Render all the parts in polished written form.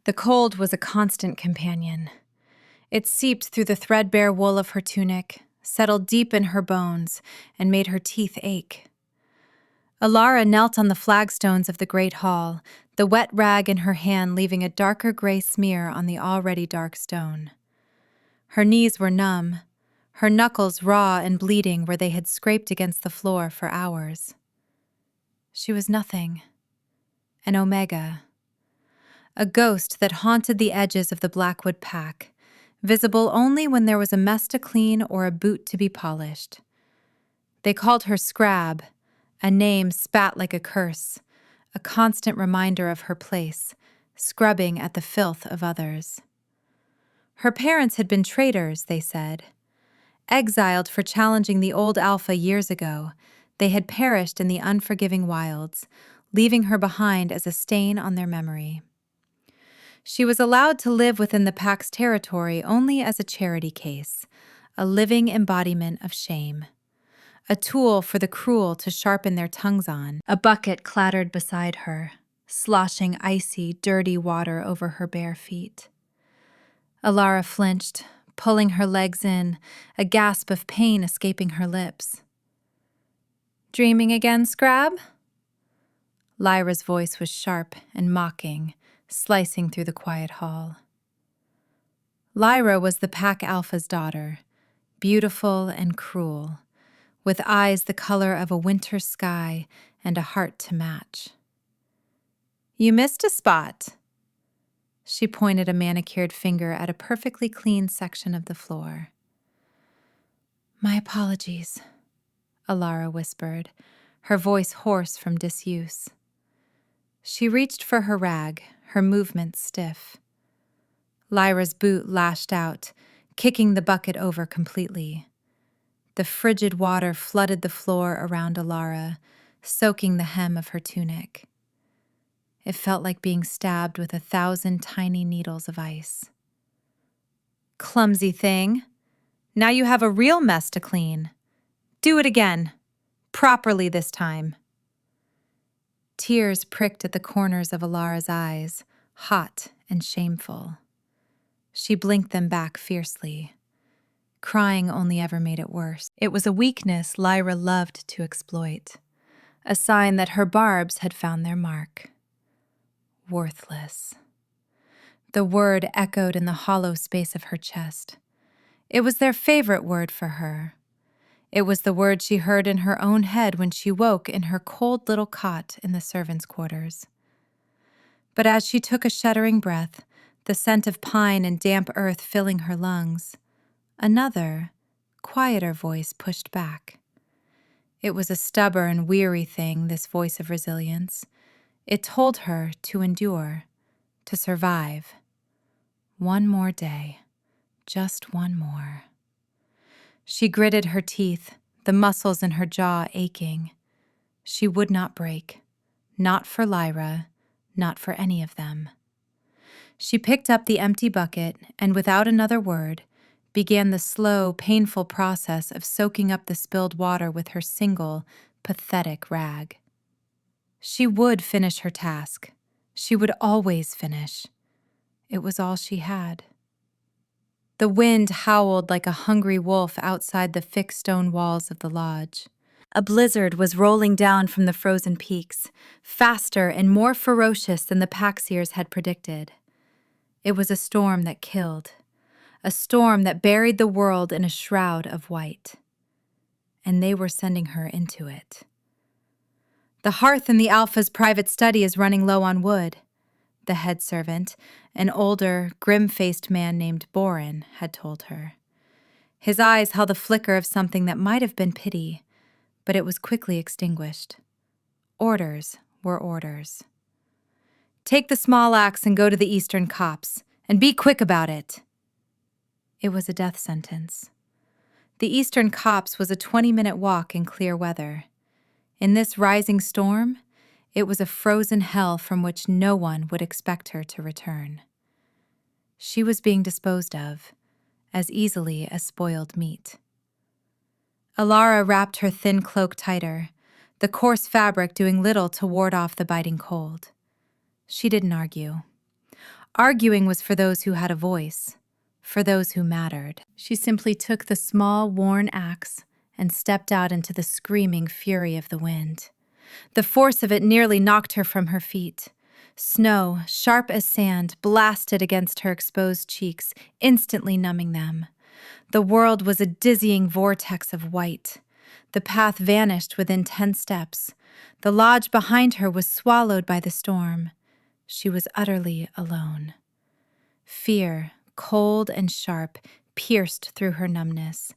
The cold was a constant companion. It seeped through the threadbare wool of her tunic, settled deep in her bones, and made her teeth ache. Alara knelt on the flagstones of the great hall, the wet rag in her hand leaving a darker gray smear on the already dark stone. Her knees were numb, her knuckles raw and bleeding where they had scraped against the floor for hours. She was nothing. An omega. A ghost that haunted the edges of the Blackwood pack, visible only when there was a mess to clean or a boot to be polished. They called her Scrab, a name spat like a curse, a constant reminder of her place, scrubbing at the filth of others. Her parents had been traitors, they said. Exiled for challenging the old Alpha years ago, they had perished in the unforgiving wilds, leaving her behind as a stain on their memory. She was allowed to live within the pack's territory only as a charity case, a living embodiment of shame. A tool for the cruel to sharpen their tongues on. A bucket clattered beside her, sloshing icy, dirty water over her bare feet. Alara flinched, pulling her legs in, a gasp of pain escaping her lips. "Dreaming again, Scrab?" Lyra's voice was sharp and mocking, slicing through the quiet hall. Lyra was the Pack Alpha's daughter, beautiful and cruel, with eyes the color of a winter sky and a heart to match. "You missed a spot." She pointed a manicured finger at a perfectly clean section of the floor. "My apologies," Alara whispered, her voice hoarse from disuse. She reached for her rag, her movements stiff. Lyra's boot lashed out, kicking the bucket over completely. The frigid water flooded the floor around Alara, soaking the hem of her tunic. It felt like being stabbed with 1,000 tiny needles of ice. "Clumsy thing. Now you have a real mess to clean. Do it again. Properly this time." Tears pricked at the corners of Alara's eyes, hot and shameful. She blinked them back fiercely. Crying only ever made it worse. It was a weakness Lyra loved to exploit, a sign that her barbs had found their mark. Worthless. The word echoed in the hollow space of her chest. It was their favorite word for her. It was the word she heard in her own head when she woke in her cold little cot in the servants' quarters. But as she took a shuddering breath, the scent of pine and damp earth filling her lungs, another, quieter voice pushed back. It was a stubborn, weary thing, this voice of resilience. It told her to endure, to survive. One more day, just one more. She gritted her teeth, the muscles in her jaw aching. She would not break, not for Lyra, not for any of them. She picked up the empty bucket and, without another word, began the slow, painful process of soaking up the spilled water with her single, pathetic rag. She would finish her task. She would always finish. It was all she had. The wind howled like a hungry wolf outside the fixed stone walls of the lodge. A blizzard was rolling down from the frozen peaks, faster and more ferocious than the Packseers had predicted. It was a storm that killed, a storm that buried the world in a shroud of white. And they were sending her into it. "The hearth in the Alpha's private study is running low on wood," the head servant, an older, grim-faced man named Boren, had told her. His eyes held a flicker of something that might have been pity, but it was quickly extinguished. Orders were orders. "Take the small axe and go to the eastern copse, and be quick about it." It was a death sentence. The eastern copse was a 20-minute walk in clear weather. In this rising storm, it was a frozen hell from which no one would expect her to return. She was being disposed of, as easily as spoiled meat. Alara wrapped her thin cloak tighter, the coarse fabric doing little to ward off the biting cold. She didn't argue. Arguing was for those who had a voice, for those who mattered. She simply took the small, worn axe and stepped out into the screaming fury of the wind. The force of it nearly knocked her from her feet. Snow, sharp as sand, blasted against her exposed cheeks, instantly numbing them. The world was a dizzying vortex of white. The path vanished within 10 steps. The lodge behind her was swallowed by the storm. She was utterly alone. Fear, cold and sharp, pierced through her numbness.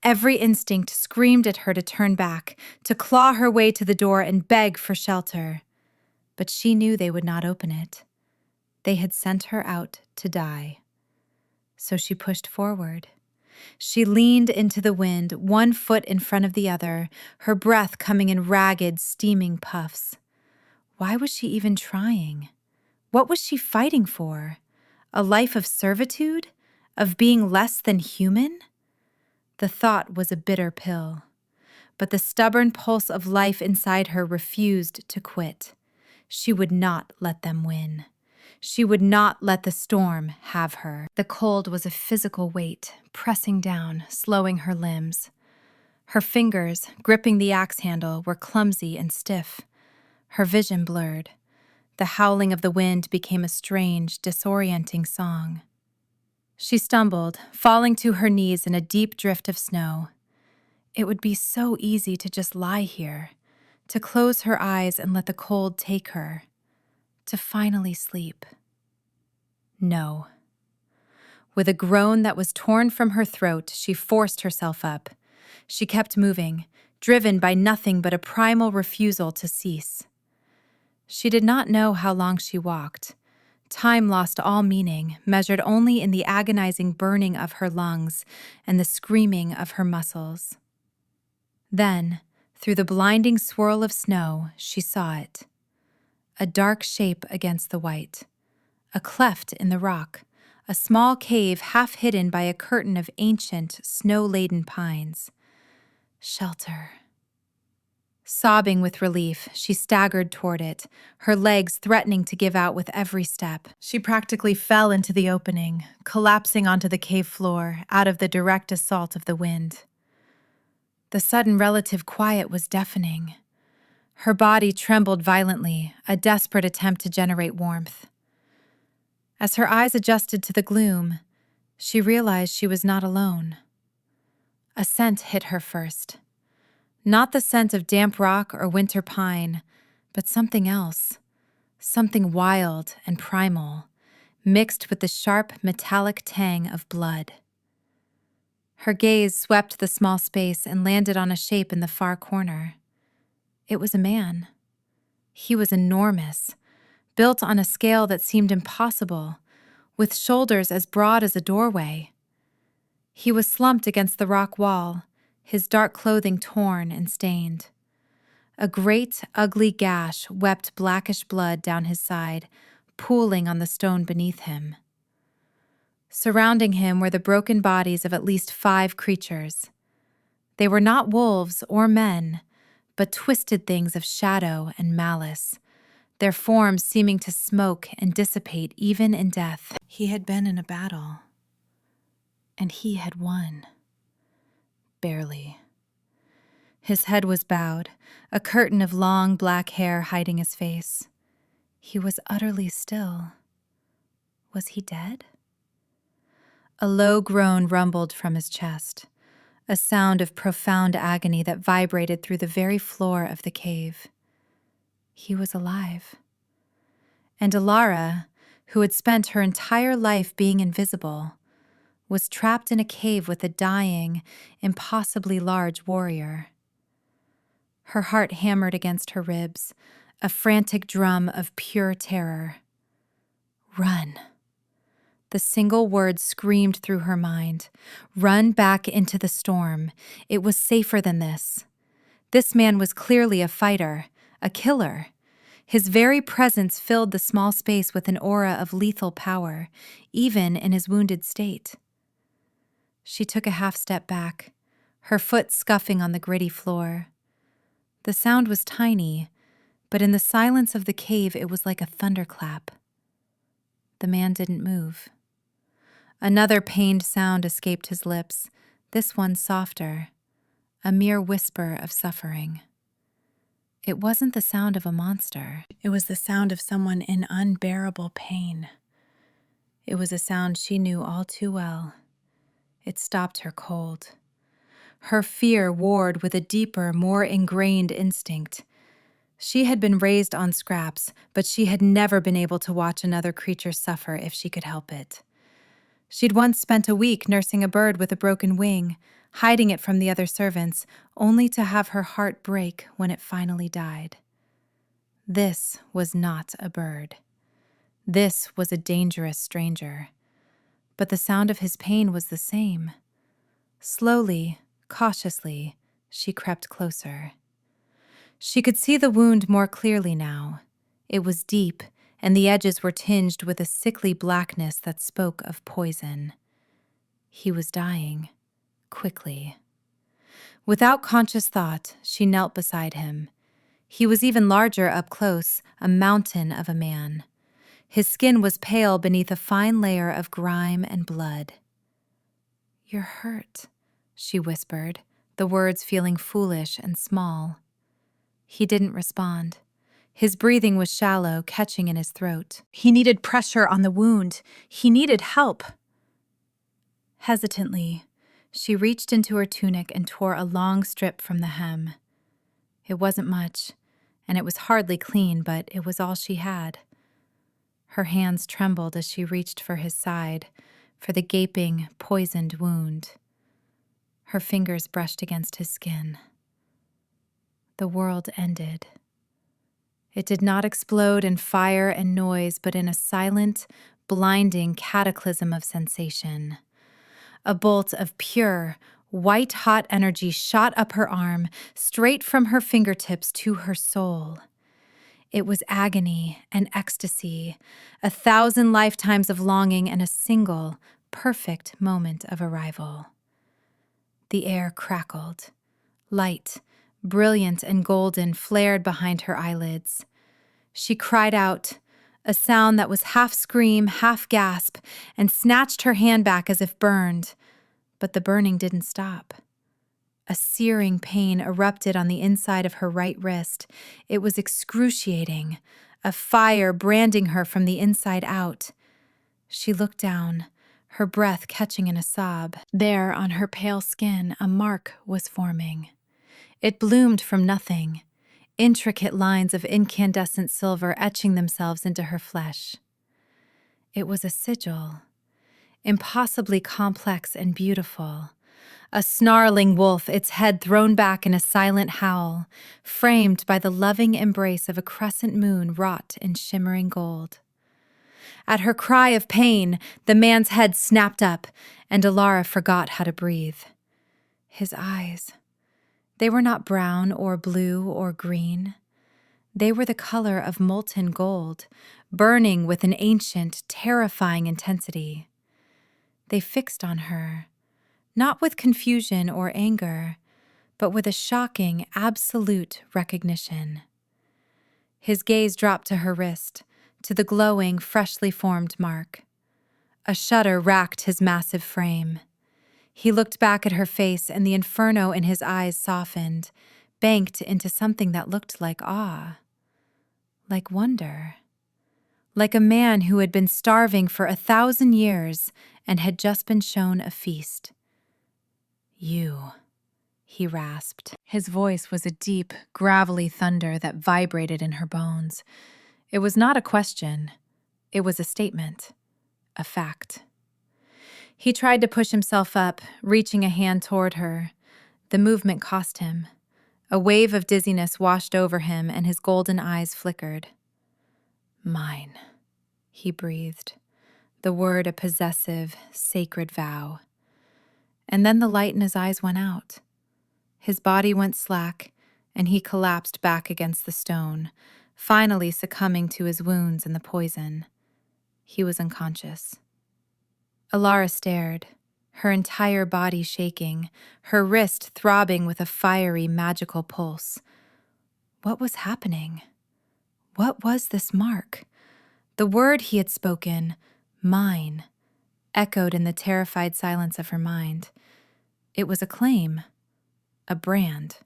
Every instinct screamed at her to turn back, to claw her way to the door and beg for shelter. But she knew they would not open it. They had sent her out to die. So she pushed forward. She leaned into the wind, one foot in front of the other, her breath coming in ragged, steaming puffs. Why was she even trying? What was she fighting for? A life of servitude? Of being less than human? The thought was a bitter pill. But the stubborn pulse of life inside her refused to quit. She would not let them win. She would not let the storm have her. The cold was a physical weight, pressing down, slowing her limbs. Her fingers, gripping the axe handle, were clumsy and stiff. Her vision blurred. The howling of the wind became a strange, disorienting song. She stumbled, falling to her knees in a deep drift of snow. It would be so easy to just lie here, to close her eyes and let the cold take her, to finally sleep. No. With a groan that was torn from her throat, she forced herself up. She kept moving, driven by nothing but a primal refusal to cease. She did not know how long she walked. Time lost all meaning, measured only in the agonizing burning of her lungs and the screaming of her muscles. Then, through the blinding swirl of snow, she saw it. A dark shape against the white. A cleft in the rock, a small cave half hidden by a curtain of ancient, snow-laden pines. Shelter. Sobbing with relief, she staggered toward it, her legs threatening to give out with every step. She practically fell into the opening, collapsing onto the cave floor, out of the direct assault of the wind. The sudden relative quiet was deafening. Her body trembled violently, a desperate attempt to generate warmth. As her eyes adjusted to the gloom, she realized she was not alone. A scent hit her first. Not the scent of damp rock or winter pine, but something else. Something wild and primal, mixed with the sharp, metallic tang of blood. Her gaze swept the small space and landed on a shape in the far corner. It was a man. He was enormous, built on a scale that seemed impossible, with shoulders as broad as a doorway. He was slumped against the rock wall, his dark clothing torn and stained. A great, ugly gash wept blackish blood down his side, pooling on the stone beneath him. Surrounding him were the broken bodies of at least 5 creatures. They were not wolves or men, but twisted things of shadow and malice, their forms seeming to smoke and dissipate even in death. He had been in a battle, and he had won. Barely. His head was bowed, a curtain of long black hair hiding his face. He was utterly still. Was he dead? A low groan rumbled from his chest, a sound of profound agony that vibrated through the very floor of the cave. He was alive. And Alara, who had spent her entire life being invisible, was trapped in a cave with a dying, impossibly large warrior. Her heart hammered against her ribs, a frantic drum of pure terror. Run. The single word screamed through her mind. Run back into the storm. It was safer than this. This man was clearly a fighter, a killer. His very presence filled the small space with an aura of lethal power, even in his wounded state. She took a half step back, her foot scuffing on the gritty floor. The sound was tiny, but in the silence of the cave it was like a thunderclap. The man didn't move. Another pained sound escaped his lips, this one softer, a mere whisper of suffering. It wasn't the sound of a monster. It was the sound of someone in unbearable pain. It was a sound she knew all too well. It stopped her cold. Her fear warred with a deeper, more ingrained instinct. She had been raised on scraps, but she had never been able to watch another creature suffer if she could help it. She'd once spent a week nursing a bird with a broken wing, hiding it from the other servants, only to have her heart break when it finally died. This was not a bird. This was a dangerous stranger. But the sound of his pain was the same. Slowly, cautiously, she crept closer. She could see the wound more clearly now. It was deep, and the edges were tinged with a sickly blackness that spoke of poison. He was dying, quickly. Without conscious thought, she knelt beside him. He was even larger up close, a mountain of a man. His skin was pale beneath a fine layer of grime and blood. "You're hurt," she whispered, the words feeling foolish and small. He didn't respond. His breathing was shallow, catching in his throat. He needed pressure on the wound. He needed help. Hesitantly, she reached into her tunic and tore a long strip from the hem. It wasn't much, and it was hardly clean, but it was all she had. Her hands trembled as she reached for his side, for the gaping, poisoned wound. Her fingers brushed against his skin. The world ended. It did not explode in fire and noise, but in a silent, blinding cataclysm of sensation. A bolt of pure, white-hot energy shot up her arm, straight from her fingertips to her soul. It was agony and ecstasy, 1,000 lifetimes of longing and a single, perfect moment of arrival. The air crackled. Light, brilliant and golden, flared behind her eyelids. She cried out, a sound that was half scream, half gasp, and snatched her hand back as if burned. But the burning didn't stop. A searing pain erupted on the inside of her right wrist. It was excruciating, a fire branding her from the inside out. She looked down, her breath catching in a sob. There, on her pale skin, a mark was forming. It bloomed from nothing, intricate lines of incandescent silver etching themselves into her flesh. It was a sigil, impossibly complex and beautiful. A snarling wolf, its head thrown back in a silent howl, framed by the loving embrace of a crescent moon wrought in shimmering gold. At her cry of pain, the man's head snapped up, and Alara forgot how to breathe. His eyes, they were not brown or blue or green. They were the color of molten gold, burning with an ancient, terrifying intensity. They fixed on her, not with confusion or anger, but with a shocking, absolute recognition. His gaze dropped to her wrist, to the glowing, freshly formed mark. A shudder racked his massive frame. He looked back at her face, and the inferno in his eyes softened, banked into something that looked like awe, like wonder, like a man who had been starving for 1,000 years and had just been shown a feast. "You," he rasped. His voice was a deep, gravelly thunder that vibrated in her bones. It was not a question. It was a statement, a fact. He tried to push himself up, reaching a hand toward her. The movement cost him. A wave of dizziness washed over him, and his golden eyes flickered. "Mine," he breathed, the word a possessive, sacred vow. And then the light in his eyes went out. His body went slack, and he collapsed back against the stone, finally succumbing to his wounds and the poison. He was unconscious. Alara stared, her entire body shaking, her wrist throbbing with a fiery, magical pulse. What was happening? What was this mark? The word he had spoken, mine, echoed in the terrified silence of her mind. It was a claim, a brand.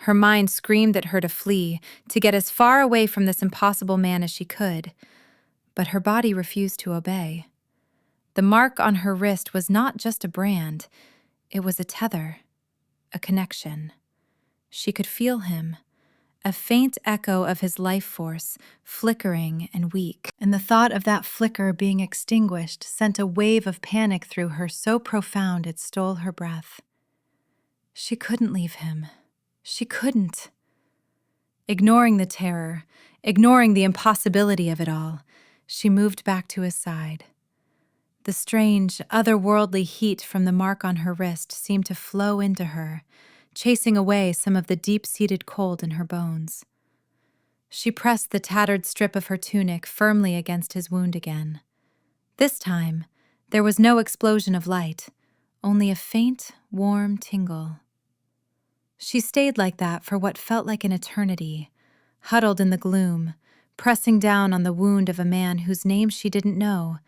Her mind screamed at her to flee, to get as far away from this impossible man as she could, but her body refused to obey. The mark on her wrist was not just a brand, it was a tether, a connection. She could feel him, a faint echo of his life force, flickering and weak. And the thought of that flicker being extinguished sent a wave of panic through her so profound it stole her breath. She couldn't leave him. She couldn't. Ignoring the terror, ignoring the impossibility of it all, she moved back to his side. The strange, otherworldly heat from the mark on her wrist seemed to flow into her, chasing away some of the deep-seated cold in her bones. She pressed the tattered strip of her tunic firmly against his wound again. This time, there was no explosion of light, only a faint, warm tingle. She stayed like that for what felt like an eternity, huddled in the gloom, pressing down on the wound of a man whose name she didn't know,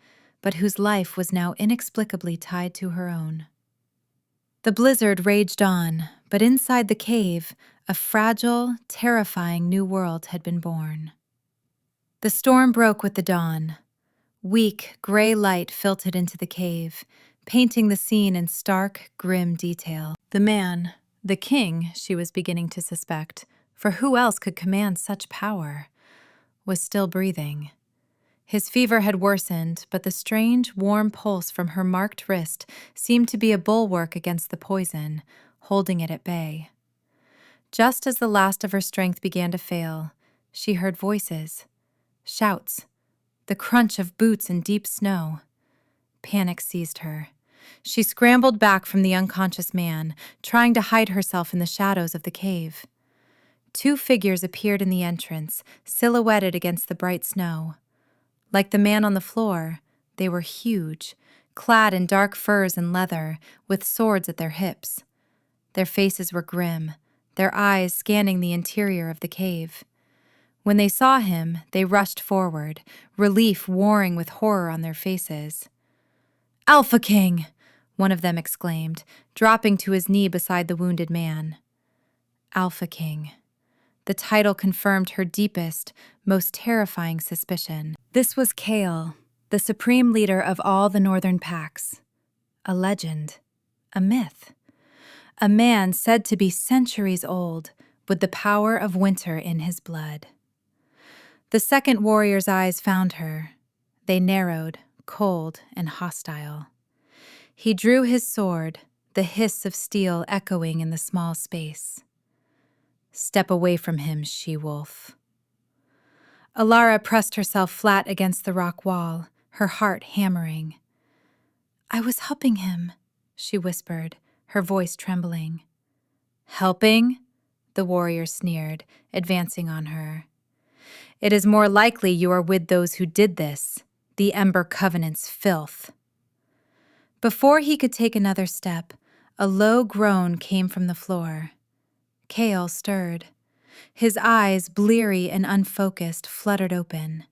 but whose life was now inexplicably tied to her own. The blizzard raged on, but inside the cave, a fragile, terrifying new world had been born. The storm broke with the dawn. Weak, gray light filtered into the cave, painting the scene in stark, grim detail. The man, the king, she was beginning to suspect, for who else could command such power, was still breathing. His fever had worsened, but the strange, warm pulse from her marked wrist seemed to be a bulwark against the poison, holding it at bay. Just as the last of her strength began to fail, she heard voices, shouts, the crunch of boots in deep snow. Panic seized her. She scrambled back from the unconscious man, trying to hide herself in the shadows of the cave. Two figures appeared in the entrance, silhouetted against the bright snow. Like the man on the floor, they were huge, clad in dark furs and leather, with swords at their hips. Their faces were grim, their eyes scanning the interior of the cave. When they saw him, they rushed forward, relief warring with horror on their faces. "Alpha King!" one of them exclaimed, dropping to his knee beside the wounded man. Alpha King. The title confirmed her deepest, most terrifying suspicion. This was Kale, the supreme leader of all the northern packs. A legend, a myth. A man said to be centuries old, with the power of winter in his blood. The second warrior's eyes found her. They narrowed, cold and hostile. He drew his sword, the hiss of steel echoing in the small space. "Step away from him, she-wolf." Alara pressed herself flat against the rock wall, her heart hammering. "I was helping him," she whispered, her voice trembling. "Helping?" the warrior sneered, advancing on her. "It is more likely you are with those who did this, the Ember Covenant's filth." Before he could take another step, a low groan came from the floor. Kale stirred. His eyes, bleary and unfocused, fluttered open.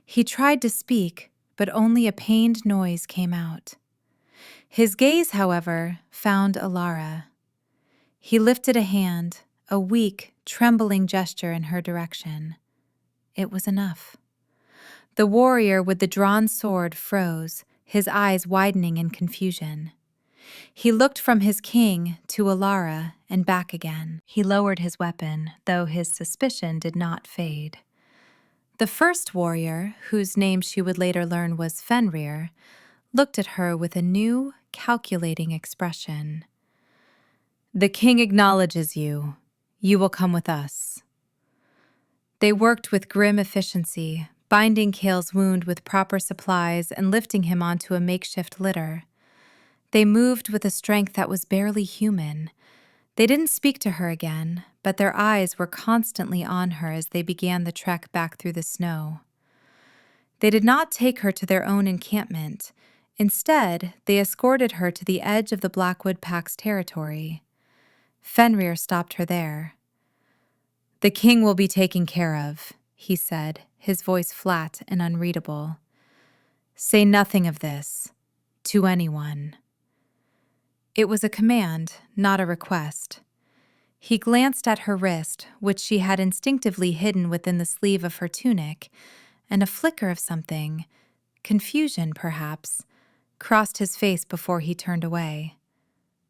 He tried to speak, but only a pained noise came out. His gaze, however, found Alara. He lifted a hand, a weak, trembling gesture in her direction. It was enough. The warrior with the drawn sword froze, his eyes widening in confusion. He looked from his king to Alara and back again. He lowered his weapon, though his suspicion did not fade. The first warrior, whose name she would later learn was Fenrir, looked at her with a new, calculating expression. "The king acknowledges you. You will come with us." They worked with grim efficiency, binding Kale's wound with proper supplies and lifting him onto a makeshift litter. They moved with a strength that was barely human. They didn't speak to her again, but their eyes were constantly on her as they began the trek back through the snow. They did not take her to their own encampment. Instead, they escorted her to the edge of the Blackwood Pack's territory. Fenrir stopped her there. "The king will be taken care of," he said, his voice flat and unreadable. "Say nothing of this. To anyone." It was a command, not a request. He glanced at her wrist, which she had instinctively hidden within the sleeve of her tunic, and a flicker of something, confusion perhaps, crossed his face before he turned away.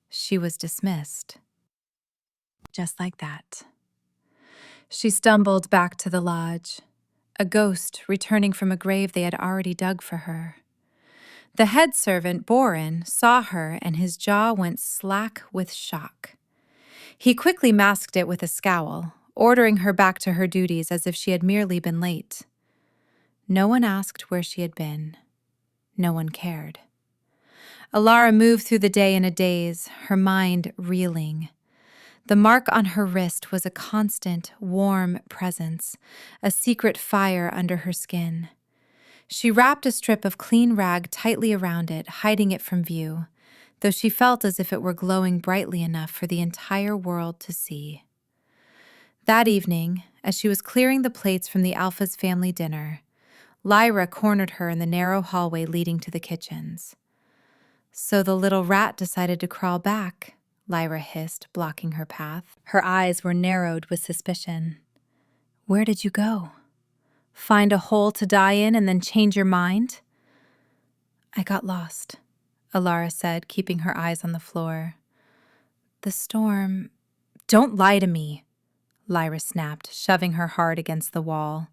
She was dismissed. Just like that. She stumbled back to the lodge, a ghost returning from a grave they had already dug for her. The head servant, Borin, saw her and his jaw went slack with shock. He quickly masked it with a scowl, ordering her back to her duties as if she had merely been late. No one asked where she had been. No one cared. Alara moved through the day in a daze, her mind reeling. The mark on her wrist was a constant, warm presence, a secret fire under her skin. She wrapped a strip of clean rag tightly around it, hiding it from view, though she felt as if it were glowing brightly enough for the entire world to see. That evening, as she was clearing the plates from the Alpha's family dinner, Lyra cornered her in the narrow hallway leading to the kitchens. "So the little rat decided to crawl back," Lyra hissed, blocking her path. Her eyes were narrowed with suspicion. "Where did you go? Find a hole to die in and then change your mind?" "I got lost," Alara said, keeping her eyes on the floor. "The storm—" "Don't lie to me," Lyra snapped, shoving her hard against the wall.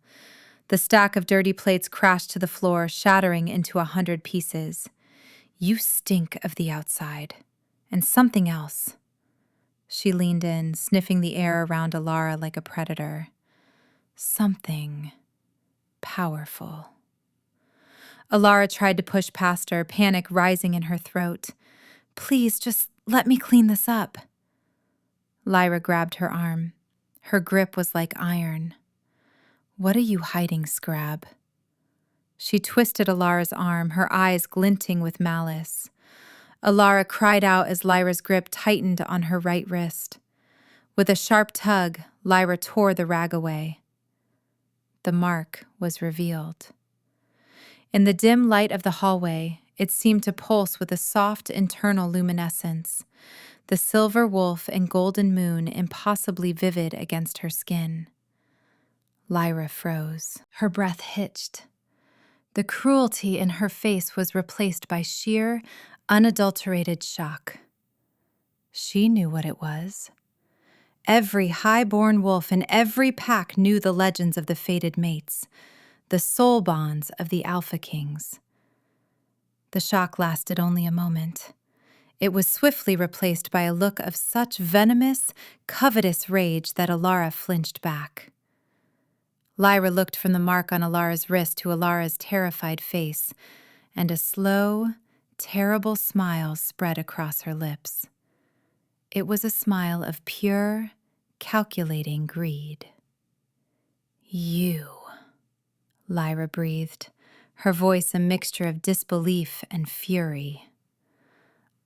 The stack of dirty plates crashed to the floor, shattering into 100 pieces. "You stink of the outside. And something else." She leaned in, sniffing the air around Alara like a predator. "Something powerful." Alara tried to push past her, panic rising in her throat. "Please, just let me clean this up." Lyra grabbed her arm. Her grip was like iron. "What are you hiding, Scrab?" She twisted Alara's arm, her eyes glinting with malice. Alara cried out as Lyra's grip tightened on her right wrist. With a sharp tug, Lyra tore the rag away. The mark was revealed. In the dim light of the hallway, it seemed to pulse with a soft internal luminescence, the silver wolf and golden moon impossibly vivid against her skin. Lyra froze. Her breath hitched. The cruelty in her face was replaced by sheer, unadulterated shock. She knew what it was. Every high-born wolf in every pack knew the legends of the fated mates, the soul bonds of the Alpha Kings. The shock lasted only a moment. It was swiftly replaced by a look of such venomous, covetous rage that Alara flinched back. Lyra looked from the mark on Alara's wrist to Alara's terrified face, and a slow, terrible smile spread across her lips. It was a smile of pure, calculating greed. "You," Lyra breathed, her voice a mixture of disbelief and fury.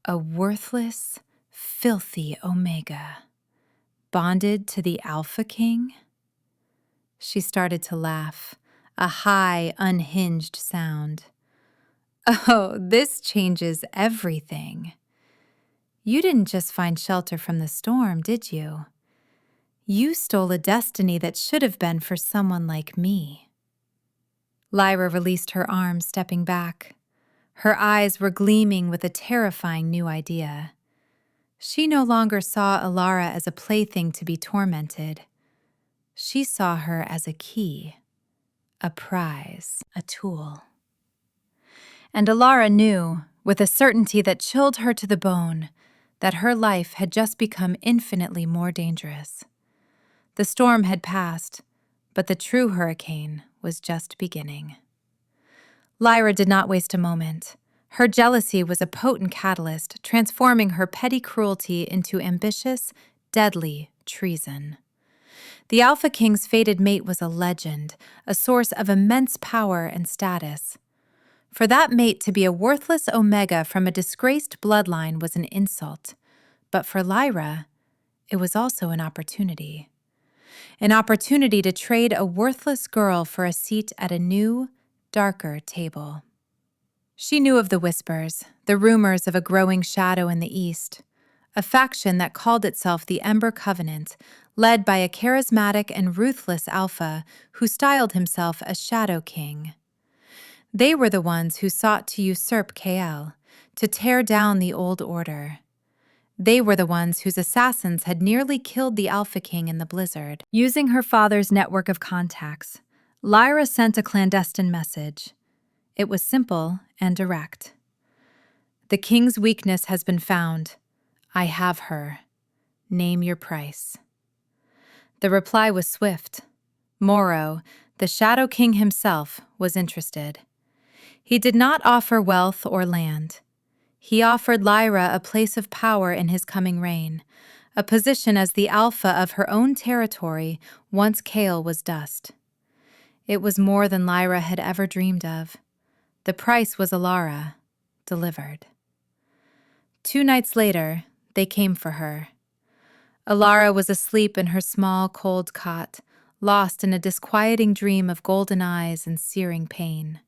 "A worthless, filthy Omega, bonded to the Alpha King?" She started to laugh, a high, unhinged sound. "Oh, this changes everything. You didn't just find shelter from the storm, did you? You stole a destiny that should have been for someone like me." Lyra released her arm, stepping back. Her eyes were gleaming with a terrifying new idea. She no longer saw Alara as a plaything to be tormented. She saw her as a key, a prize, a tool. And Alara knew, with a certainty that chilled her to the bone, that her life had just become infinitely more dangerous. The storm had passed, but the true hurricane was just beginning. Lyra did not waste a moment. Her jealousy was a potent catalyst, transforming her petty cruelty into ambitious, deadly treason. The Alpha King's fated mate was a legend, a source of immense power and status. For that mate to be a worthless Omega from a disgraced bloodline was an insult, but for Lyra, it was also an opportunity. an opportunity to trade a worthless girl for a seat at a new, darker table. She knew of the whispers, the rumors of a growing shadow in the east, a faction that called itself the Ember Covenant, led by a charismatic and ruthless alpha who styled himself a Shadow King. They were the ones who sought to usurp KL, to tear down the old order. They were the ones whose assassins had nearly killed the Alpha King in the blizzard. Using her father's network of contacts, Lyra sent a clandestine message. It was simple and direct. "The king's weakness has been found. I have her. Name your price." The reply was swift. Morrow, the Shadow King himself, was interested. He did not offer wealth or land. He offered Lyra a place of power in his coming reign, a position as the alpha of her own territory once Kale was dust. It was more than Lyra had ever dreamed of. The price was Alara, delivered. 2 nights later, they came for her. Alara was asleep in her small, cold cot, lost in a disquieting dream of golden eyes and searing pain.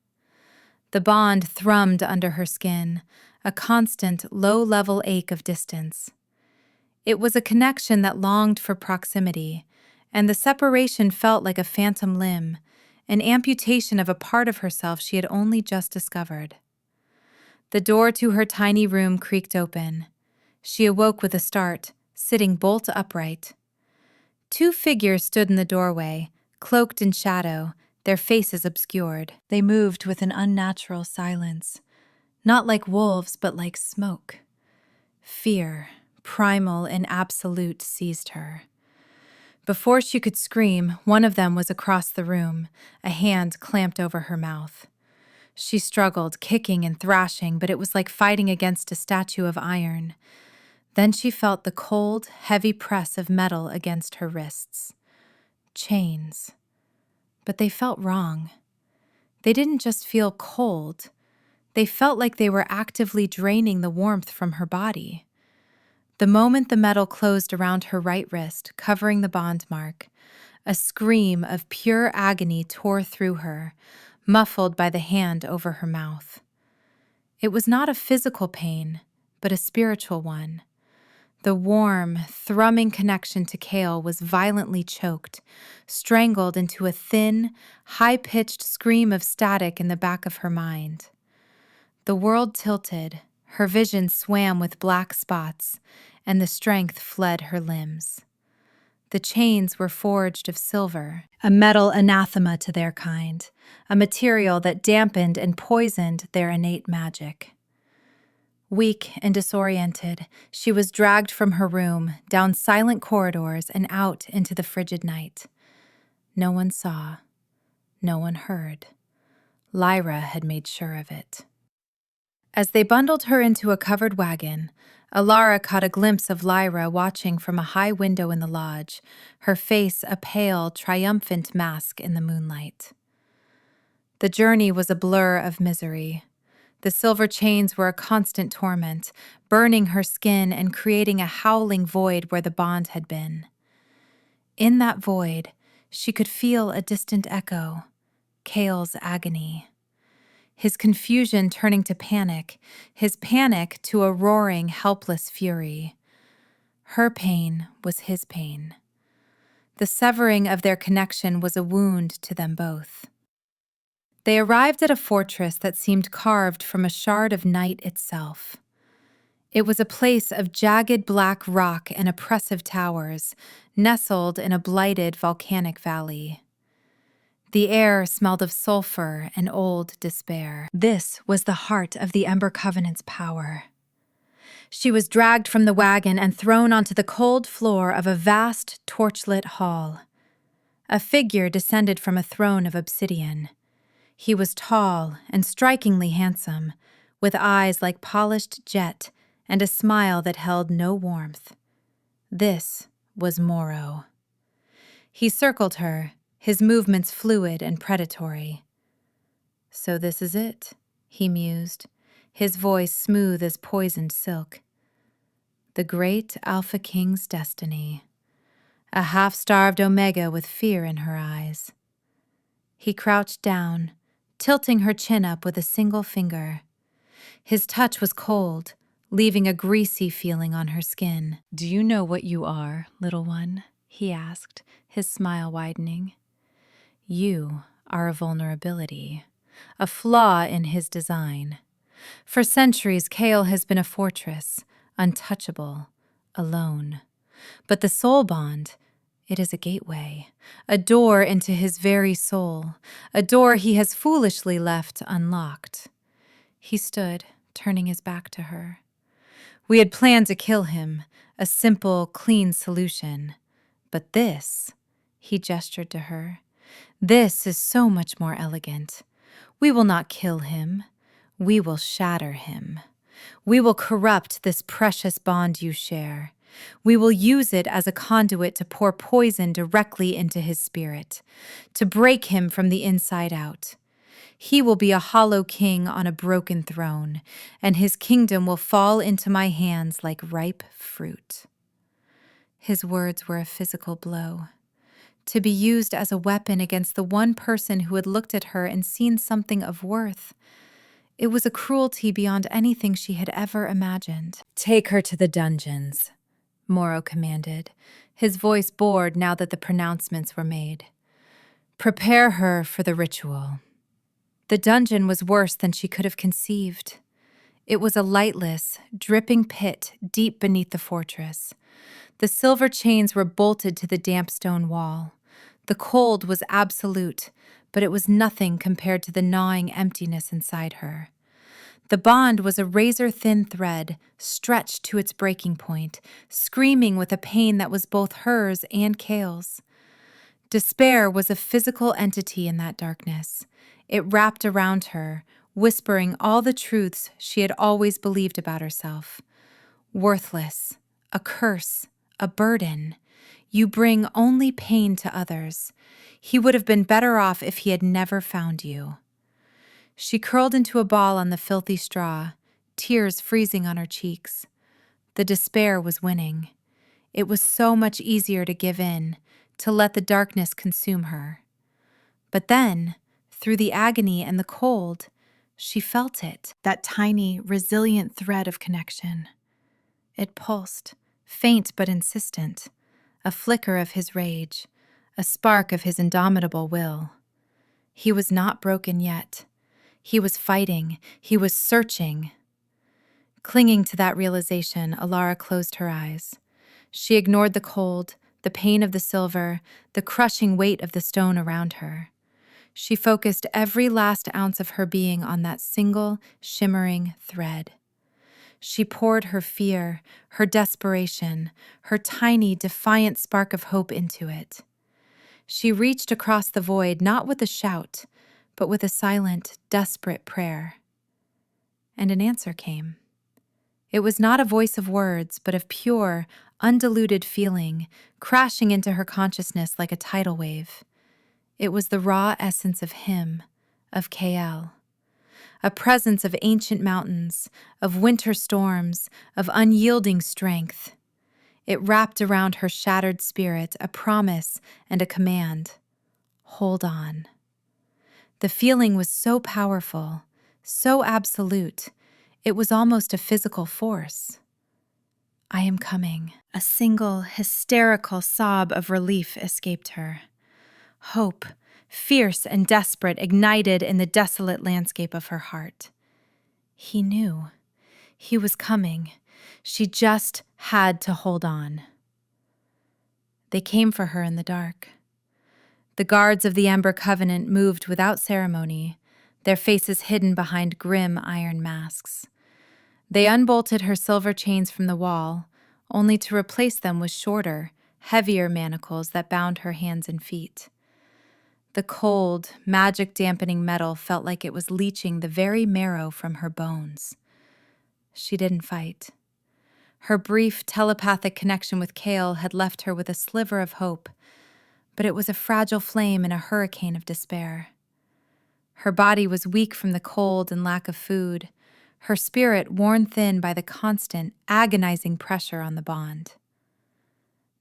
The bond thrummed under her skin, a constant, low-level ache of distance. It was a connection that longed for proximity, and the separation felt like a phantom limb, an amputation of a part of herself she had only just discovered. The door to her tiny room creaked open. She awoke with a start, sitting bolt upright. 2 figures stood in the doorway, cloaked in shadow, their faces obscured. They moved with an unnatural silence, not like wolves, but like smoke. Fear, primal and absolute, seized her. Before she could scream, one of them was across the room, a hand clamped over her mouth. She struggled, kicking and thrashing, but it was like fighting against a statue of iron. Then she felt the cold, heavy press of metal against her wrists. Chains. But they felt wrong. They didn't just feel cold. They felt like they were actively draining the warmth from her body. The moment the metal closed around her right wrist, covering the bond mark, a scream of pure agony tore through her, muffled by the hand over her mouth. It was not a physical pain, but a spiritual one. The warm, thrumming connection to Kale was violently choked, strangled into a thin, high-pitched scream of static in the back of her mind. The world tilted, her vision swam with black spots, and the strength fled her limbs. The chains were forged of silver, a metal anathema to their kind, a material that dampened and poisoned their innate magic. Weak and disoriented, she was dragged from her room, down silent corridors and out into the frigid night. No one saw. No one heard. Lyra had made sure of it. As they bundled her into a covered wagon, Alara caught a glimpse of Lyra watching from a high window in the lodge, her face a pale, triumphant mask in the moonlight. The journey was a blur of misery. The silver chains were a constant torment, burning her skin and creating a howling void where the bond had been. In that void, she could feel a distant echo, Kale's agony. His confusion turning to panic, his panic to a roaring, helpless fury. Her pain was his pain. The severing of their connection was a wound to them both. They arrived at a fortress that seemed carved from a shard of night itself. It was a place of jagged black rock and oppressive towers, nestled in a blighted volcanic valley. The air smelled of sulfur and old despair. This was the heart of the Ember Covenant's power. She was dragged from the wagon and thrown onto the cold floor of a vast, torchlit hall. A figure descended from a throne of obsidian. He was tall and strikingly handsome, with eyes like polished jet and a smile that held no warmth. This was Morrow. He circled her, his movements fluid and predatory. "So this is it," he mused, his voice smooth as poisoned silk. "The great Alpha King's destiny. a half-starved Omega with fear in her eyes. He crouched down, tilting her chin up with a single finger. His touch was cold, leaving a greasy feeling on her skin. "Do you know what you are, little one?" he asked, his smile widening. "You are a vulnerability, a flaw in his design. For centuries, Kale has been a fortress, untouchable, alone. But the soul bond, it is a gateway, a door into his very soul, a door he has foolishly left unlocked." He stood, turning his back to her. "We had planned to kill him, a simple, clean solution. But this," he gestured to her, "this is so much more elegant. We will not kill him. We will shatter him. We will corrupt this precious bond you share. We will use it as a conduit to pour poison directly into his spirit, to break him from the inside out. He will be a hollow king on a broken throne, and his kingdom will fall into my hands like ripe fruit." His words were a physical blow. To be used as a weapon against the one person who had looked at her and seen something of worth. It was a cruelty beyond anything she had ever imagined. "Take her to the dungeons," Moro commanded, his voice bored now that the pronouncements were made. "Prepare her for the ritual." The dungeon was worse than she could have conceived. It was a lightless, dripping pit deep beneath the fortress. The silver chains were bolted to the damp stone wall. The cold was absolute, but it was nothing compared to the gnawing emptiness inside her. The bond was a razor-thin thread, stretched to its breaking point, screaming with a pain that was both hers and Kale's. Despair was a physical entity in that darkness. It wrapped around her, whispering all the truths she had always believed about herself. Worthless, a curse, a burden. You bring only pain to others. He would have been better off if he had never found you. She curled into a ball on the filthy straw, tears freezing on her cheeks. The despair was winning. It was so much easier to give in, to let the darkness consume her. But then, through the agony and the cold, she felt it, that tiny, resilient thread of connection. It pulsed, faint but insistent, a flicker of his rage, a spark of his indomitable will. He was not broken yet. He was fighting. He was searching. Clinging to that realization, Alara closed her eyes. She ignored the cold, the pain of the silver, the crushing weight of the stone around her. She focused every last ounce of her being on that single, shimmering thread. She poured her fear, her desperation, her tiny, defiant spark of hope into it. She reached across the void not with a shout, but with a silent, desperate prayer. And an answer came. It was not a voice of words, but of pure, undiluted feeling, crashing into her consciousness like a tidal wave. It was the raw essence of him, of KL. A presence of ancient mountains, of winter storms, of unyielding strength. It wrapped around her shattered spirit a promise and a command. Hold on. The feeling was so powerful, so absolute, it was almost a physical force. "I am coming." A single, hysterical sob of relief escaped her. Hope, fierce and desperate, ignited in the desolate landscape of her heart. He knew. He was coming. She just had to hold on. They came for her in the dark. The guards of the Ember Covenant moved without ceremony, their faces hidden behind grim iron masks. They unbolted her silver chains from the wall, only to replace them with shorter, heavier manacles that bound her hands and feet. The cold, magic-dampening metal felt like it was leaching the very marrow from her bones. She didn't fight. Her brief telepathic connection with Kale had left her with a sliver of hope, but it was a fragile flame in a hurricane of despair. Her body was weak from the cold and lack of food, her spirit worn thin by the constant, agonizing pressure on the bond.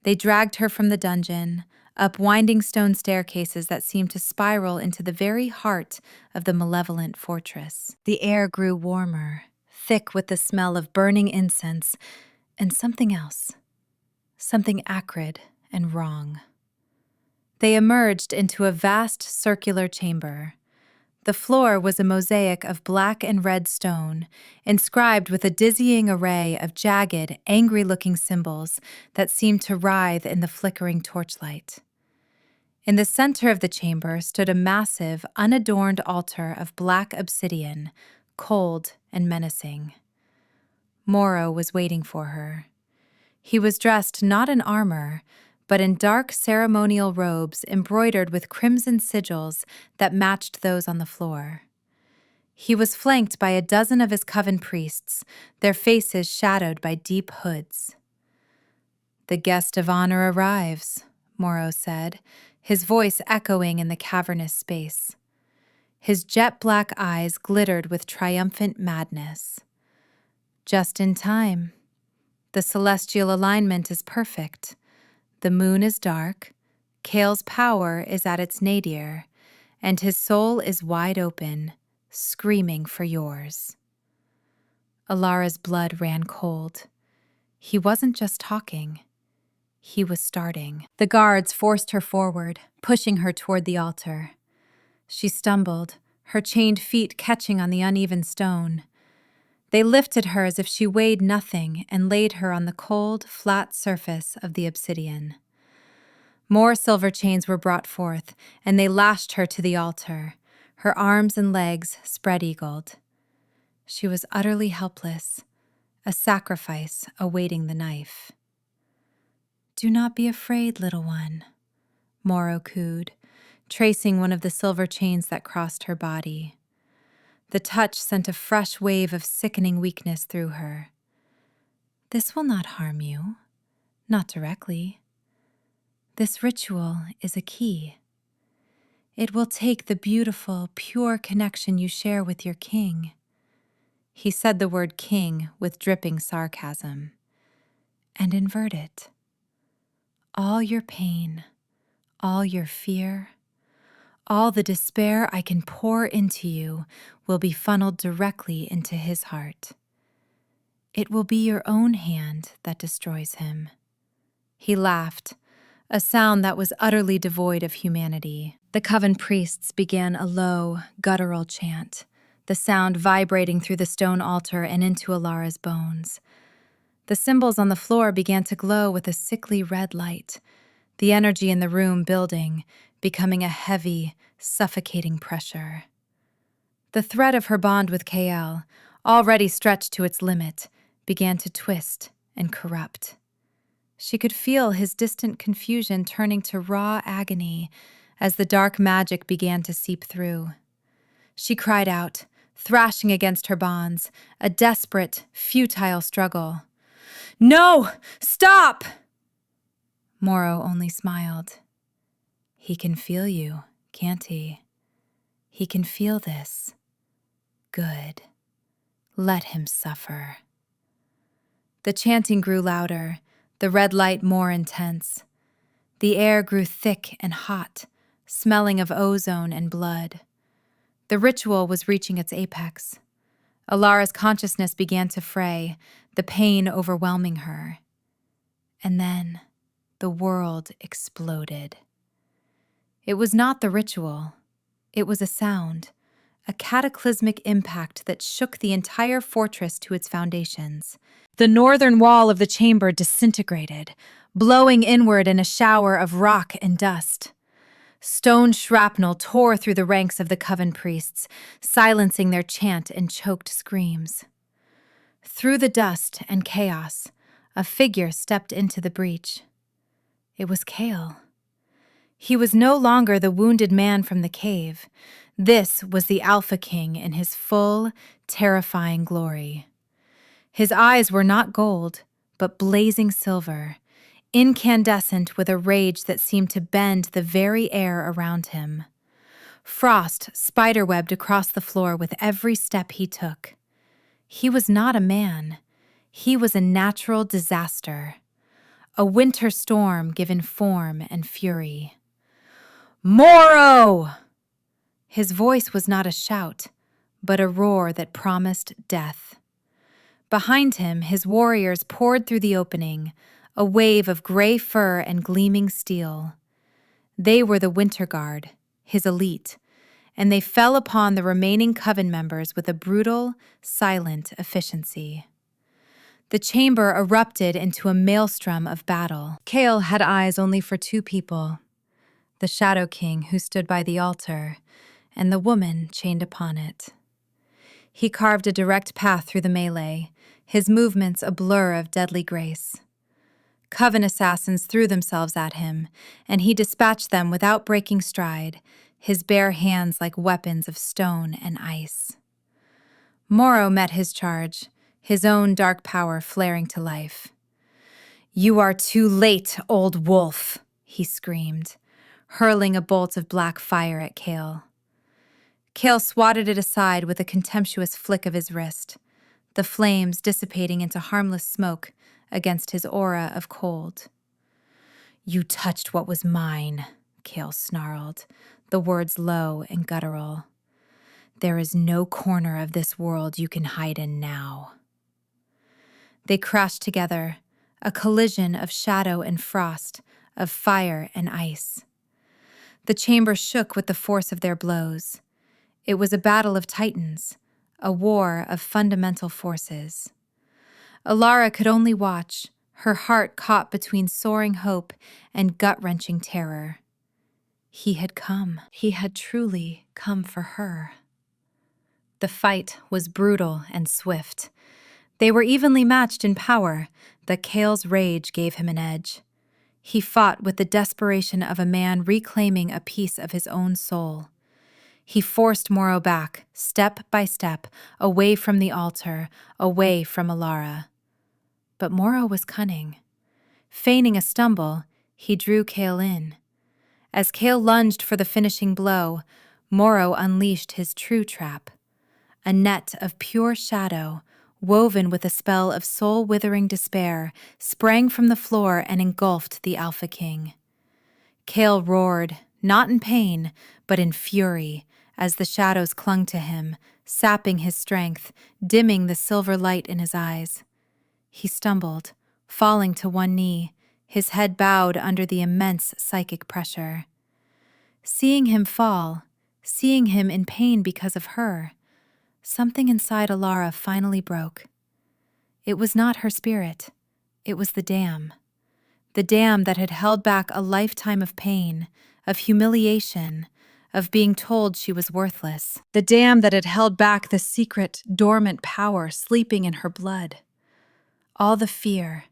They dragged her from the dungeon, up winding stone staircases that seemed to spiral into the very heart of the malevolent fortress. The air grew warmer, thick with the smell of burning incense, and something else. Something acrid and wrong. They emerged into a vast circular chamber. The floor was a mosaic of black and red stone, inscribed with a dizzying array of jagged, angry-looking symbols that seemed to writhe in the flickering torchlight. In the center of the chamber stood a massive, unadorned altar of black obsidian, cold and menacing. Morrow was waiting for her. He was dressed not in armor, but in dark ceremonial robes embroidered with crimson sigils that matched those on the floor. He was flanked by a dozen of his coven priests, their faces shadowed by deep hoods. "The guest of honor arrives," Morrow said, his voice echoing in the cavernous space. His jet-black eyes glittered with triumphant madness. "Just in time. The celestial alignment is perfect. The moon is dark, Kale's power is at its nadir, and his soul is wide open, screaming for yours." Alara's blood ran cold. He wasn't just talking. He was starting. The guards forced her forward, pushing her toward the altar. She stumbled, her chained feet catching on the uneven stone. They lifted her as if she weighed nothing and laid her on the cold, flat surface of the obsidian. More silver chains were brought forth, and they lashed her to the altar, her arms and legs spread-eagled. She was utterly helpless, a sacrifice awaiting the knife. "Do not be afraid, little one," Morrow cooed, tracing one of the silver chains that crossed her body. The touch sent a fresh wave of sickening weakness through her. "This will not harm you, not directly. This ritual is a key. It will take the beautiful, pure connection you share with your king." He said the word king with dripping sarcasm. "And invert it. All your pain, all your fear, all the despair I can pour into you will be funneled directly into his heart. It will be your own hand that destroys him." He laughed, a sound that was utterly devoid of humanity. The coven priests began a low, guttural chant, the sound vibrating through the stone altar and into Alara's bones. The symbols on the floor began to glow with a sickly red light, the energy in the room building, becoming a heavy, suffocating pressure. The thread of her bond with Kael, already stretched to its limit, began to twist and corrupt. She could feel his distant confusion turning to raw agony as the dark magic began to seep through. She cried out, thrashing against her bonds, a desperate, futile struggle. "No! Stop!" Morrow only smiled. "He can feel you, can't he? He can feel this. Good. Let him suffer." The chanting grew louder, the red light more intense. The air grew thick and hot, smelling of ozone and blood. The ritual was reaching its apex. Alara's consciousness began to fray, the pain overwhelming her. And then the world exploded. It was not the ritual. It was a sound, a cataclysmic impact that shook the entire fortress to its foundations. The northern wall of the chamber disintegrated, blowing inward in a shower of rock and dust. Stone shrapnel tore through the ranks of the coven priests, silencing their chant and choked screams. Through the dust and chaos, a figure stepped into the breach. It was Kale. He was no longer the wounded man from the cave. This was the Alpha King in his full, terrifying glory. His eyes were not gold, but blazing silver, incandescent with a rage that seemed to bend the very air around him. Frost spiderwebbed across the floor with every step he took. He was not a man. He was a natural disaster. a winter storm given form and fury. "Moro!" His voice was not a shout, but a roar that promised death. Behind him, his warriors poured through the opening, a wave of gray fur and gleaming steel. They were the Winter Guard, his elite, and they fell upon the remaining coven members with a brutal, silent efficiency. The chamber erupted into a maelstrom of battle. Kale had eyes only for two people, the Shadow King who stood by the altar, and the woman chained upon it. He carved a direct path through the melee, his movements a blur of deadly grace. Coven assassins threw themselves at him, and he dispatched them without breaking stride, his bare hands like weapons of stone and ice. Moro met his charge, his own dark power flaring to life. "You are too late, old wolf," he screamed, hurling a bolt of black fire at Kale. Kale swatted it aside with a contemptuous flick of his wrist, the flames dissipating into harmless smoke against his aura of cold. "You touched what was mine," Kale snarled, the words low and guttural. "There is no corner of this world you can hide in now." They crashed together, a collision of shadow and frost, of fire and ice. The chamber shook with the force of their blows. It was a battle of titans, a war of fundamental forces. Alara could only watch, her heart caught between soaring hope and gut-wrenching terror. He had come. He had truly come for her. The fight was brutal and swift. They were evenly matched in power, but Kale's rage gave him an edge. He fought with the desperation of a man reclaiming a piece of his own soul. He forced Moro back, step by step, away from the altar, away from Alara. But Moro was cunning. Feigning a stumble, he drew Kale in. As Kale lunged for the finishing blow, Moro unleashed his true trap. A net of pure shadow, woven with a spell of soul-withering despair, sprang from the floor and engulfed the Alpha King. Kale roared, not in pain, but in fury, as the shadows clung to him, sapping his strength, dimming the silver light in his eyes. He stumbled, falling to one knee, his head bowed under the immense psychic pressure. Seeing him fall, seeing him in pain because of her, something inside Alara finally broke. It was not her spirit. It was the dam that had held back a lifetime of pain, of humiliation, of being told she was worthless. The dam that had held back the secret, dormant power sleeping in her blood. All the fear,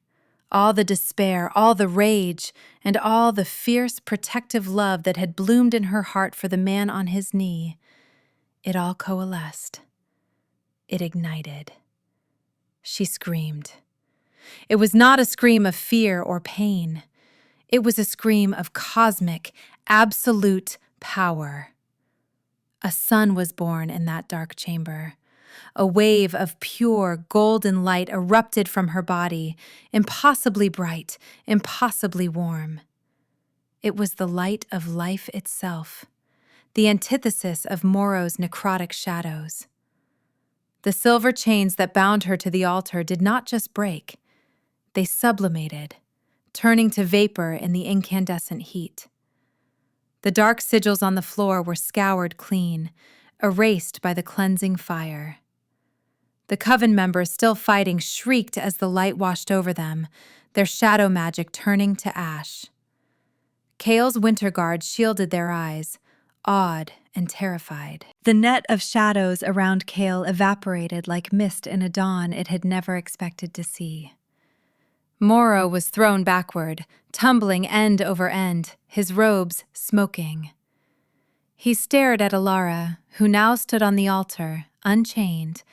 all the despair, all the rage, and all the fierce, protective love that had bloomed in her heart for the man on his knee, it all coalesced. It ignited. She screamed. It was not a scream of fear or pain. It was a scream of cosmic, absolute power. A sun was born in that dark chamber. A wave of pure, golden light erupted from her body, impossibly bright, impossibly warm. It was the light of life itself, the antithesis of Moro's necrotic shadows. The silver chains that bound her to the altar did not just break. They sublimated, turning to vapor in the incandescent heat. The dark sigils on the floor were scoured clean, erased by the cleansing fire. The coven members still fighting shrieked as the light washed over them, their shadow magic turning to ash. Kale's winter guard shielded their eyes, awed and terrified. The net of shadows around Kale evaporated like mist in a dawn it had never expected to see. Moro was thrown backward, tumbling end over end, his robes smoking. He stared at Alara, who now stood on the altar, unchained,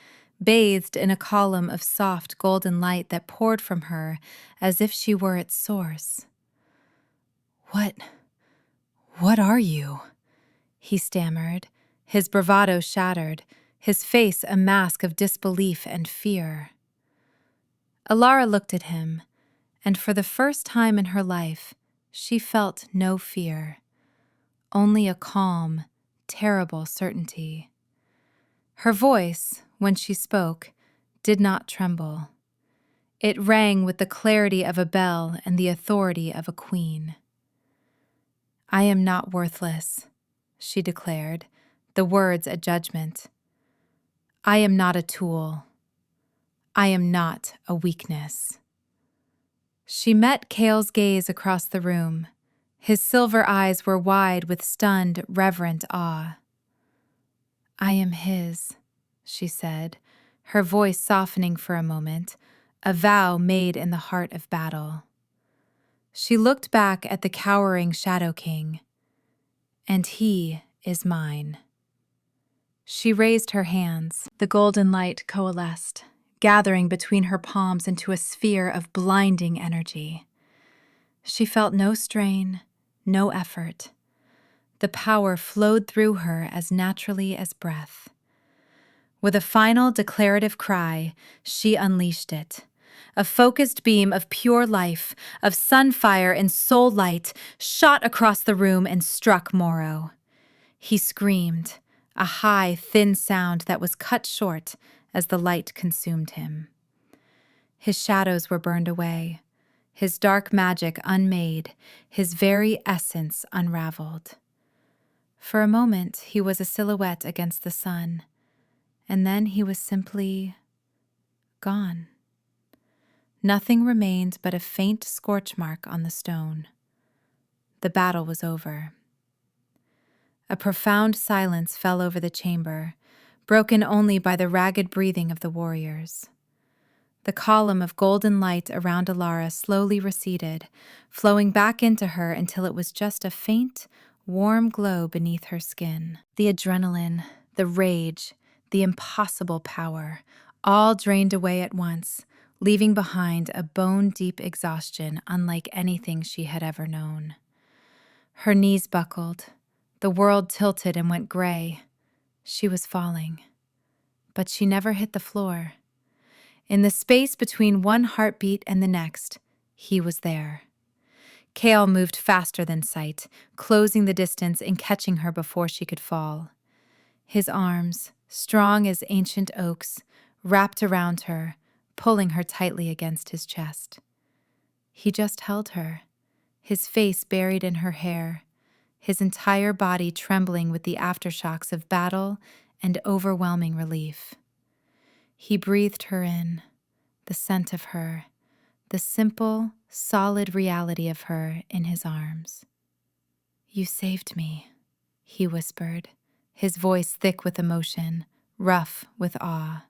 bathed in a column of soft golden light that poured from her as if she were its source. What are you?" he stammered, his bravado shattered, his face a mask of disbelief and fear. Alara looked at him, and for the first time in her life, she felt no fear, only a calm, terrible certainty. Her voice, when she spoke, did not tremble. It rang with the clarity of a bell and the authority of a queen. "I am not worthless," she declared, the words a judgment. "I am not a tool. I am not a weakness." She met Cale's gaze across the room. His silver eyes were wide with stunned, reverent awe. "I am his," she said, her voice softening for a moment, a vow made in the heart of battle. She looked back at the cowering Shadow King. "And he is mine." She raised her hands. The golden light coalesced, gathering between her palms into a sphere of blinding energy. She felt no strain, no effort. The power flowed through her as naturally as breath. With a final declarative cry, she unleashed it. A focused beam of pure life, of sunfire and soul light, shot across the room and struck Morrow. He screamed, a high, thin sound that was cut short as the light consumed him. His shadows were burned away, his dark magic unmade, his very essence unraveled. For a moment, he was a silhouette against the sun, and then he was simply gone. Nothing remained but a faint scorch mark on the stone. The battle was over. A profound silence fell over the chamber, broken only by the ragged breathing of the warriors. The column of golden light around Alara slowly receded, flowing back into her until it was just a faint, warm glow beneath her skin. The adrenaline, the rage, the impossible power, all drained away at once, leaving behind a bone-deep exhaustion unlike anything she had ever known. Her knees buckled. The world tilted and went gray. She was falling. But she never hit the floor. In the space between one heartbeat and the next, he was there. Cale moved faster than sight, closing the distance and catching her before she could fall. His arms, strong as ancient oaks, wrapped around her, pulling her tightly against his chest. He just held her, his face buried in her hair, his entire body trembling with the aftershocks of battle and overwhelming relief. He breathed her in, the scent of her, the simple, solid reality of her in his arms. "You saved me," he whispered, his voice thick with emotion, rough with awe.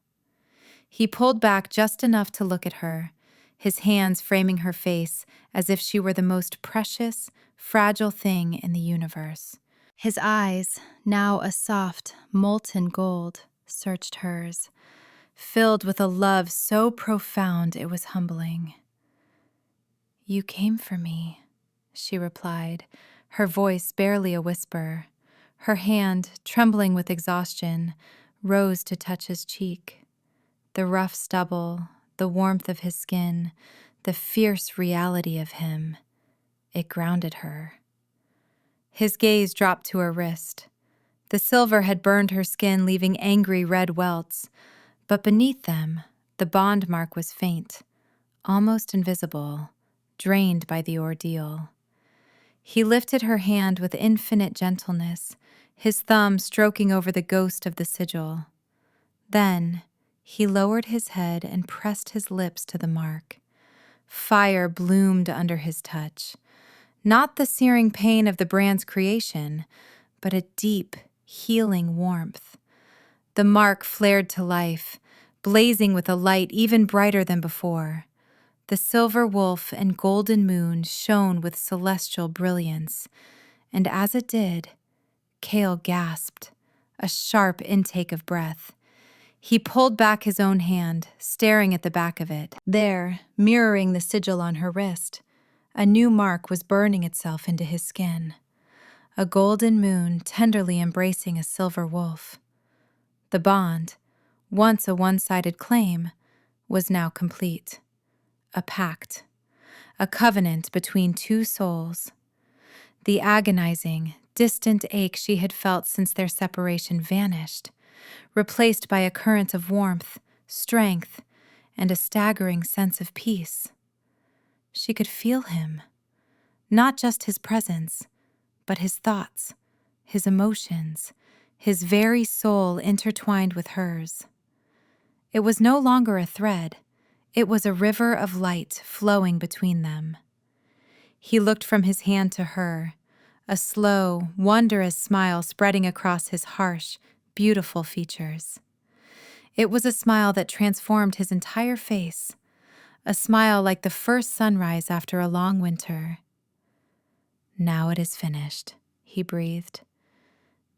He pulled back just enough to look at her, his hands framing her face as if she were the most precious, fragile thing in the universe. His eyes, now a soft, molten gold, searched hers, filled with a love so profound it was humbling. "You came for me," she replied, her voice barely a whisper. Her hand, trembling with exhaustion, rose to touch his cheek. The rough stubble, the warmth of his skin, the fierce reality of him, it grounded her. His gaze dropped to her wrist. The silver had burned her skin, leaving angry red welts, but beneath them, the bond mark was faint, almost invisible, drained by the ordeal. He lifted her hand with infinite gentleness, his thumb stroking over the ghost of the sigil. Then, he lowered his head and pressed his lips to the mark. Fire bloomed under his touch. Not the searing pain of the brand's creation, but a deep, healing warmth. The mark flared to life, blazing with a light even brighter than before. The silver wolf and golden moon shone with celestial brilliance, and as it did, Cale gasped, a sharp intake of breath. He pulled back his own hand, staring at the back of it. There, mirroring the sigil on her wrist, a new mark was burning itself into his skin. A golden moon tenderly embracing a silver wolf. The bond, once a one-sided claim, was now complete. A pact. a covenant between two souls. The agonizing, distant ache she had felt since their separation vanished, replaced by a current of warmth, strength, and a staggering sense of peace. She could feel him, not just his presence, but his thoughts, his emotions, his very soul intertwined with hers. It was no longer a thread, it was a river of light flowing between them. He looked from his hand to her, a slow, wondrous smile spreading across his harsh, beautiful features. It was a smile that transformed his entire face, a smile like the first sunrise after a long winter. "Now it is finished," he breathed.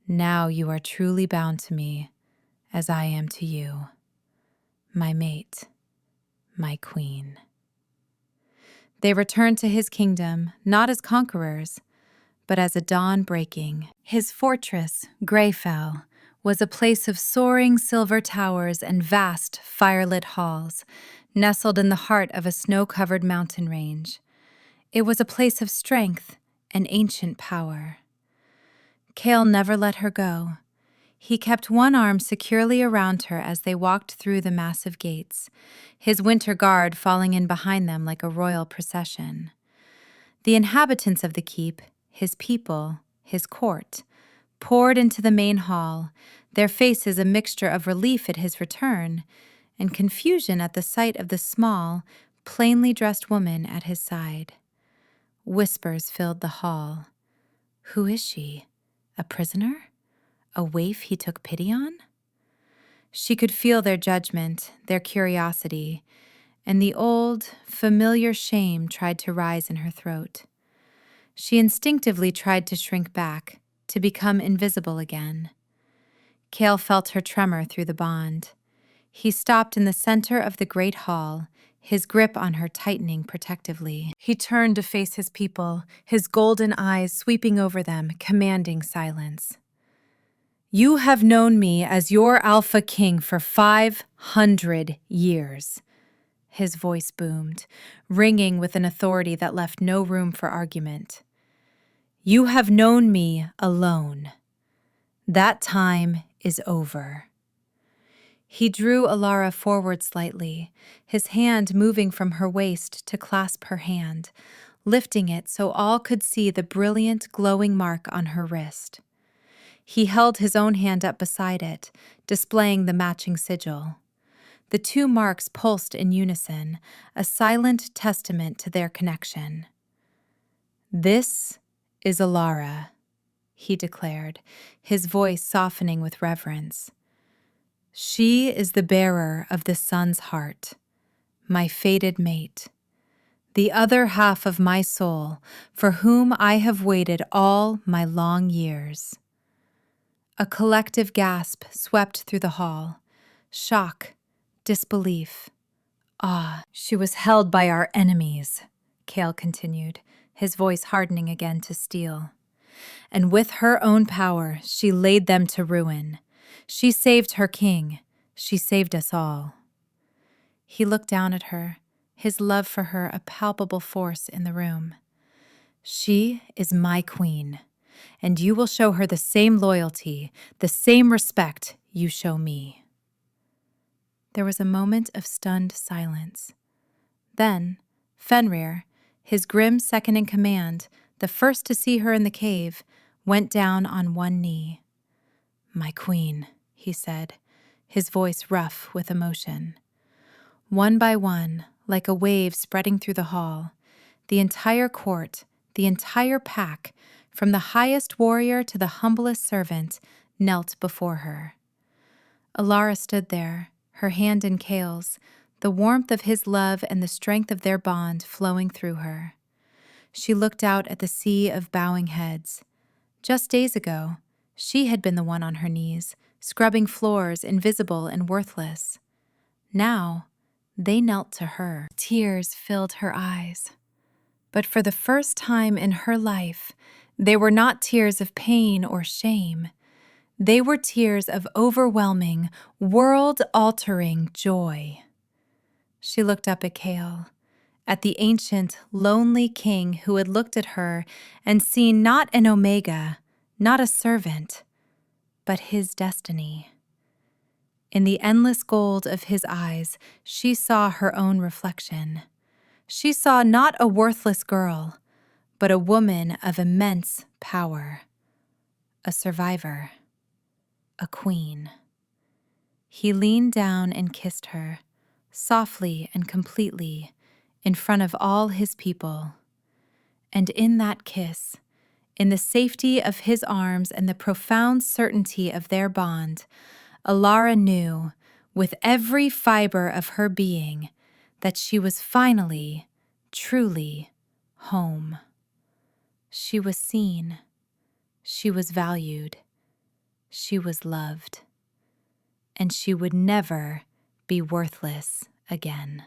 "Now you are truly bound to me, as I am to you. My mate, my queen." They returned to his kingdom, not as conquerors, but as a dawn breaking. His fortress, Greyfell, was a place of soaring silver towers and vast, firelit halls, nestled in the heart of a snow-covered mountain range. It was a place of strength and ancient power. Cale never let her go. He kept one arm securely around her as they walked through the massive gates, his winter guard falling in behind them like a royal procession. The inhabitants of the keep, his people, his court, poured into the main hall, their faces a mixture of relief at his return and confusion at the sight of the small, plainly dressed woman at his side. Whispers filled the hall. Who is she? A prisoner? A waif he took pity on? She could feel their judgment, their curiosity, and the old, familiar shame tried to rise in her throat. She instinctively tried to shrink back, to become invisible again. Cale felt her tremor through the bond. He stopped in the center of the great hall, his grip on her tightening protectively. He turned to face his people, his golden eyes sweeping over them, commanding silence. "You have known me as your Alpha King for 500 years. His voice boomed, ringing with an authority that left no room for argument. "You have known me alone. That time is over." He drew Alara forward slightly, his hand moving from her waist to clasp her hand, lifting it so all could see the brilliant, glowing mark on her wrist. He held his own hand up beside it, displaying the matching sigil. The two marks pulsed in unison, a silent testament to their connection. "This is Alara," he declared, his voice softening with reverence. "She is the bearer of the sun's heart, my fated mate, the other half of my soul for whom I have waited all my long years." A collective gasp swept through the hall. Shock, disbelief, awe. "She was held by our enemies," Cale continued, his voice hardening again to steel. "And with her own power, she laid them to ruin. She saved her king. She saved us all." He looked down at her, his love for her a palpable force in the room. "She is my queen, and you will show her the same loyalty, the same respect you show me." There was a moment of stunned silence. Then, Fenrir, his grim second in command, the first to see her in the cave, went down on one knee. "My queen," he said, his voice rough with emotion. One by one, like a wave spreading through the hall, the entire court, the entire pack, from the highest warrior to the humblest servant, knelt before her. Alara stood there, her hand in Cale's, the warmth of his love and the strength of their bond flowing through her. She looked out at the sea of bowing heads. Just days ago, she had been the one on her knees, scrubbing floors invisible and worthless. Now, they knelt to her. Tears filled her eyes. But for the first time in her life, they were not tears of pain or shame. They were tears of overwhelming, world-altering joy. She looked up at Cale, at the ancient, lonely king who had looked at her and seen not an omega, not a servant, but his destiny. In the endless gold of his eyes, she saw her own reflection. She saw not a worthless girl, but a woman of immense power, a survivor, a queen. He leaned down and kissed her, softly and completely, in front of all his people. And in that kiss, in the safety of his arms and the profound certainty of their bond, Alara knew, with every fiber of her being, that she was finally, truly, home. She was seen. She was valued. She was loved. And she would never be worthless again.